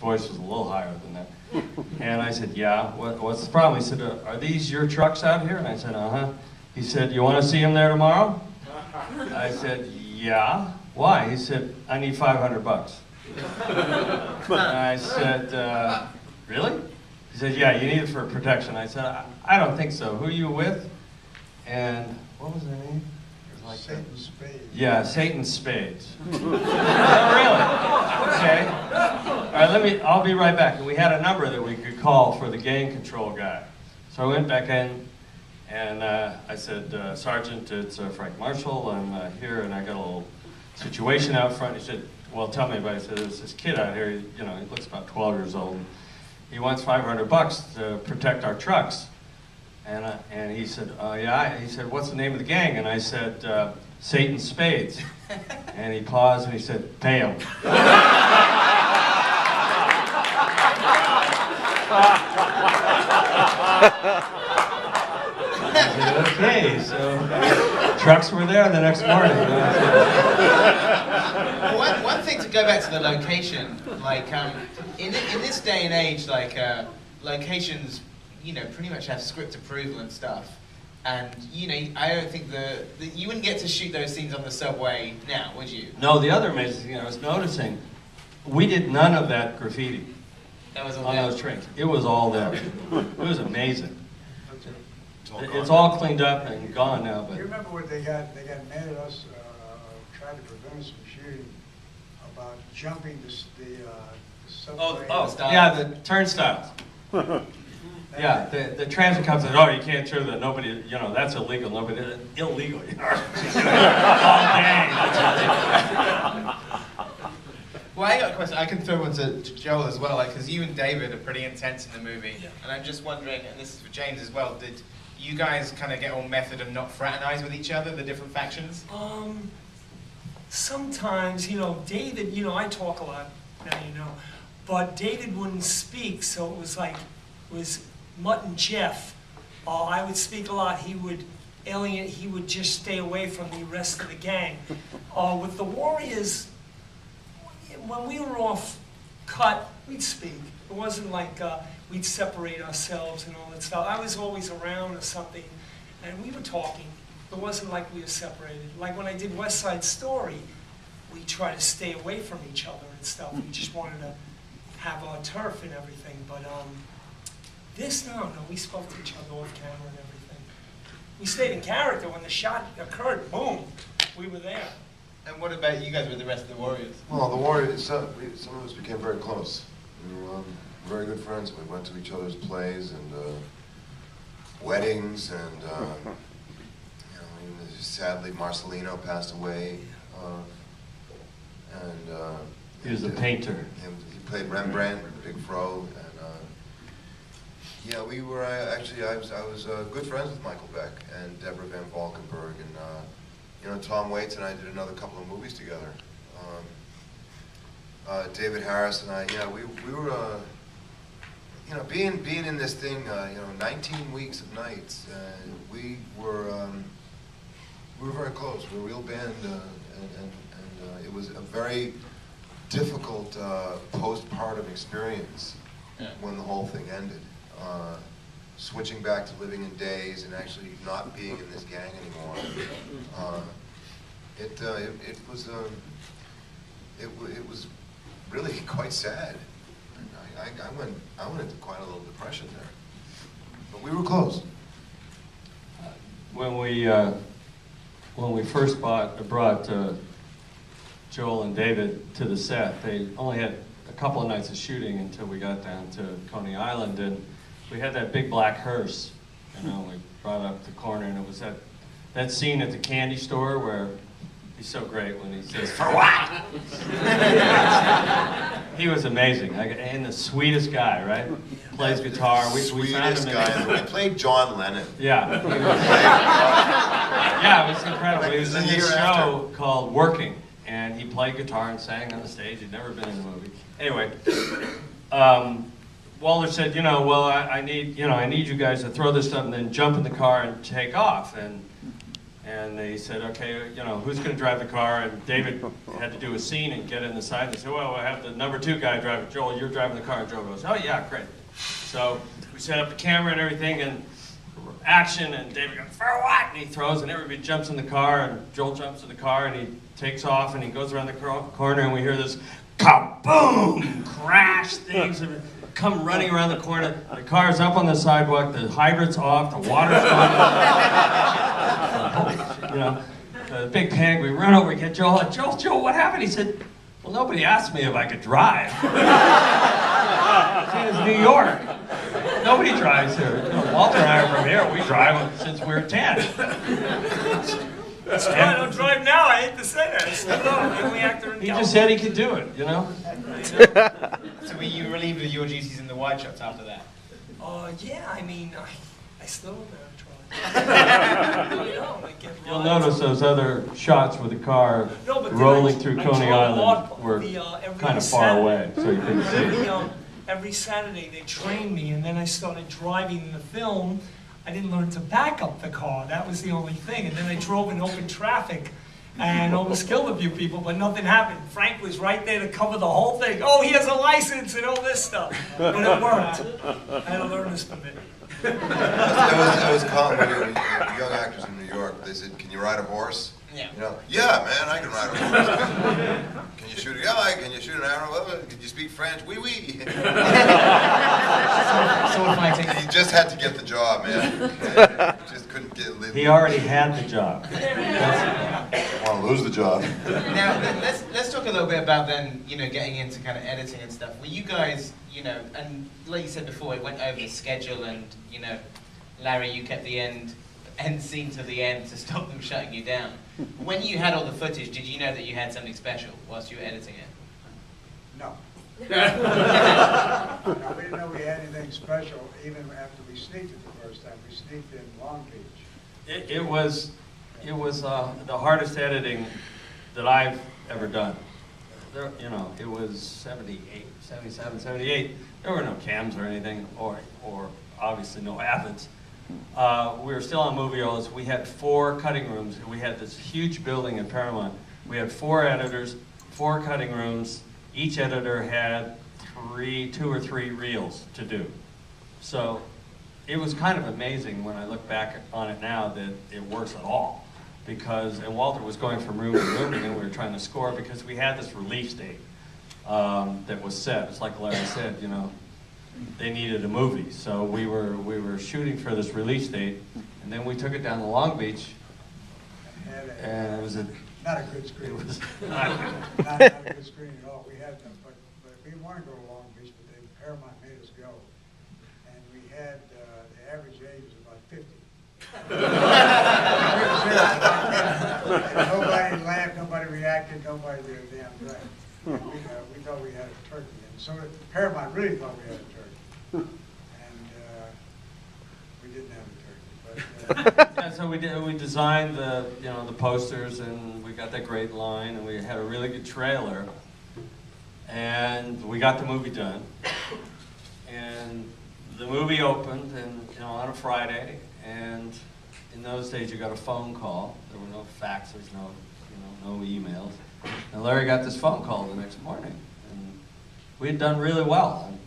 voice was a little higher than that. And I said, yeah, what's the problem? He said, are these your trucks out here? And I said, uh-huh. He said, you want to see him there tomorrow? I said, yeah. Why? He said, I need $500. And I said, really? He said, yeah, you need it for protection. I said, I don't think so. Who are you with? And what was their name? Like Satan's Spades. Yeah, Satan's Spades. Oh, really? Okay. All right, I'll be right back. And we had a number that we could call for the gang control guy. So I went back in, and I said, Sergeant, it's Frank Marshall. I'm here, and I got a little situation out front. He said, well, tell me about it. He said, there's this kid out here, he looks about 12 years old. He wants $500 to protect our trucks. And he said, yeah. He said, what's the name of the gang? And I said, Satan's Spades. And he paused and he said, pay him. I said, okay, so trucks were there the next morning. Well, one thing to go back to the location, like in this day and age, like locations, pretty much have script approval and stuff. And I don't think you wouldn't get to shoot those scenes on the subway now, would you? No, the other amazing thing I was noticing, we did none of that graffiti on those trains. It was all there. It was amazing. It's all cleaned up and gone now. But you remember what they got mad at us, tried to prevent us from shooting about jumping the subway. Yeah, the turnstiles. Yeah, the transit comes and, you can't show that. Nobody, that's illegal. Nobody, illegal. All day. Well, I got a question. I can throw one to Joel as well, because you and David are pretty intense in the movie. Yeah. And I'm just wondering, and this is for James as well, did you guys kind of get all method and not fraternize with each other, the different factions? Sometimes, David, I talk a lot, now but David wouldn't speak, so it was like, Mutt and Jeff. I would speak a lot. He would just stay away from the rest of the gang. With the Warriors, when we were off cut, we'd speak. It wasn't like we'd separate ourselves and all that stuff. I was always around or something, and we were talking. It wasn't like we were separated. Like when I did West Side Story, we tried to stay away from each other and stuff. We just wanted to have our turf and everything. But no, we spoke to each other off camera and everything. We stayed in character. When the shot occurred, boom, we were there. And what about you guys with the rest of the Warriors? Well, the Warriors, some of us became very close. We were very good friends. We went to each other's plays and weddings, and sadly Marcelino passed away. He was a painter. He played Rembrandt, Big Fro, and we were actually. I was good friends with Michael Beck and Deborah Van Valkenburg, and Tom Waits and I did another couple of movies together. David Harris and I, we were, being in this thing, 19 weeks of nights. We were very close. We were a real band, and it was a very difficult postpartum experience when the whole thing ended. Switching back to living in days and actually not being in this gang anymore. It was really quite sad. I went into quite a little depression there. But we were close. When we first brought Joel and David to the set, they only had a couple of nights of shooting until we got down to Coney Island, and we had that big black hearse. We brought up the corner, and it was that scene at the candy store where he's so great when he says, "For what?" He was amazing, and the sweetest guy, right? Plays guitar. We found him guy. He played John Lennon. Yeah. It was incredible. He was in this show called Working, and he played guitar and sang on the stage. He'd never been in the movie. Anyway, Walter said, I need you guys to throw this stuff and then jump in the car and take off. And And they said, okay, you know, who's going to drive the car? And David had to do a scene and get in the side. They said, well, I have the number 2 guy driving. Joel, you're driving the car. And Joel goes, oh, yeah, great. So we set up the camera and everything, and action, and David goes, for what? And he throws, and everybody jumps in the car, and Joel jumps in the car, and he takes off, and he goes around the corner, and we hear this kaboom crash things come running around the corner. The car's up on the sidewalk, the hydrant's off, the water's gone. You know, the big panic. We run over, get Joel. Joel, what happened? He said, well, nobody asked me if I could drive. It's New York. Nobody drives here. You know, Walter and I are from here. We drive since we were 10. That's why I don't drive now. I hate to say that. It's still the only actor in He just said he could do it, you know? So were you relieved of your duties in the wide shots after that? Yeah, I mean, I still try. You know, I get You'll rides. notice those other shots with the car No, but then rolling through I Coney drove a Island lot were every kind of far Saturday. away, so you couldn't see. Every Saturday they trained me, and then I started driving in the film. I didn't learn to back up the car. That was the only thing. And then I drove in open traffic and almost killed a few people, but nothing happened. Frank was right there to cover the whole thing. Oh, he has a license and all this stuff. But it worked. I had a learner's permit. It was common when you were young actors in New York. They said, "Can you ride a horse?" Yeah. You know, yeah, man, I can ride a horse. Can you shoot a guy? Can you shoot an arrow? Can you speak French? Oui, oui. Sword fighting. He just had to get the job, man. He just couldn't get live. He already had the job. I want to lose the job. Now let's talk a little bit about then, you know, getting into kind of editing and stuff. Were you guys, you know, and like you said before, it went over the schedule, and you know, Larry, you kept the end scene to the end to stop them shutting you down. When you had all the footage, did you know that you had something special whilst you were editing it? No. No, we didn't know we had anything special even after we sneaked it the first time. We sneaked in Long Beach. It was the hardest editing that I've ever done. There, you know, it was 78, 77, 78. There were no cams or anything, or obviously no Avids. We were still on Warriros. We had 4 cutting rooms. We had this huge building in Paramount. We had 4 editors, 4 cutting rooms. Each editor had 2 or 3 reels to do. So it was kind of amazing when I look back on it now that it works at all. And Walter was going from room to room, and then we were trying to score because we had this release date that was set. It's like Larry said, you know, they needed a movie, so we were shooting for this release date, and then we took it down to Long Beach, and it was not a good screen. It was not a good screen at all. We had them, but we didn't want to go to Long Beach, but Paramount made us go, and we had the average age was about 50. And nobody laughed, nobody reacted, nobody did a damn thing. We thought we had a turkey, and so Paramount really thought we had a turkey. And we didn't have a turkey. But, yeah, so we designed the posters, and we got that great line, and we had a really good trailer, and we got the movie done, and the movie opened, and on a Friday, and in those days you got a phone call. There were no faxes, no emails, and Larry got this phone call the next morning, and we had done really well. And